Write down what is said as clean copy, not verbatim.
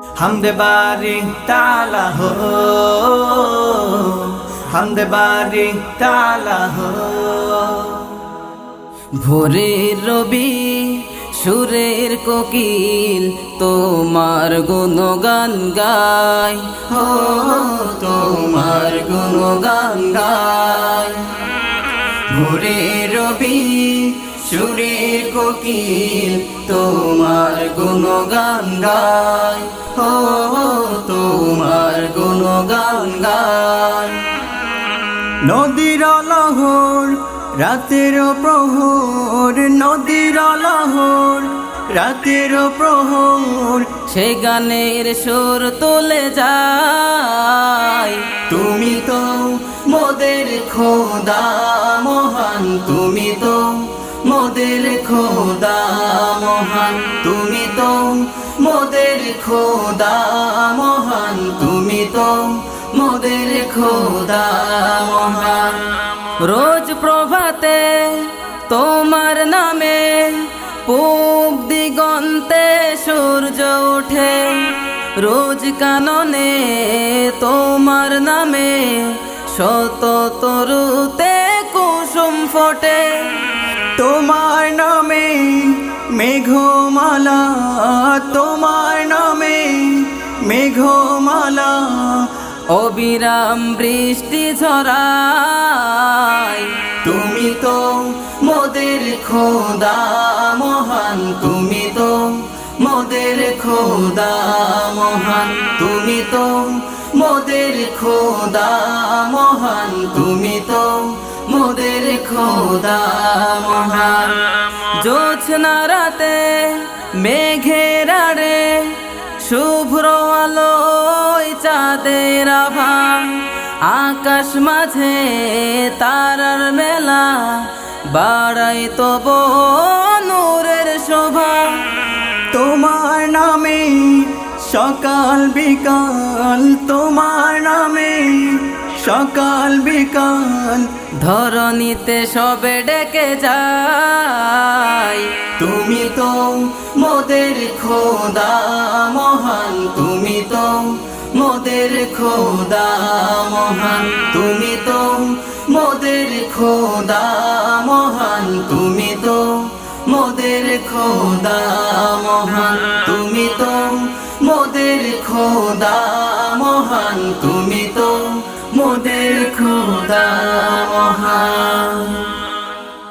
হামদ বারি তাআলা হো, হামদ বারি তাআলা হো। ভোরের রবি সুরের কোকিল তোমার গুণগান গায়, হো তোমার গুণগান গায়। ভোরের রবি সুরের কোকিল তোমার গুণগান গায়, হো তোমার গুণগান গায়। নদীর লহর রাতের প্রহর, নদীর লহর রাতের প্রহর, সে গানের সুর তুলে যায়। তুমি তো মোদের খোদা মহান, তুমি তো মোদের খোদা মহান, তুমি তো মোদের খোদা মহান, তুমি তো মোদের খোদা মহান। রোজ প্রভাতে তোমার নামে পূব দিগন্তে সূর্য ওঠে, রোজ কাননে তোমার নামে শত তরুতে কুসুম ফোটে। তোমার নামে মেঘমালা, তোমার নামে মেঘমালা, অবিরাম বৃষ্টি ঝরায়। তুমি তো মোদের খোদা মহান, তুমি তো মোদের খোদা মহান, তুমি তো মোদের খোদা মহান, তুমি তো মোদের খোদা মহান। জোছনা রাতে মেঘের আড়ে শুভ্র আলোয় চাঁদের আভা, আকাশ মাঝে তারার মেলা বাড়াই তব নূরের শোভা। তোমার নামে সকাল বিকাল, তোমার নামে সকাল বিকাল, ধরণীতে সবে ডেকে যায়। তুমি তো মোদের খোদা মহান, তুমি তো মোদের খোদা মহান, তুমি তো মোদের খোদা মহান, তুমি তো মোদের খোদা মহান, তুমি তো মোদের খোদা মহান, তুমি তো মোদের খোদা মহান।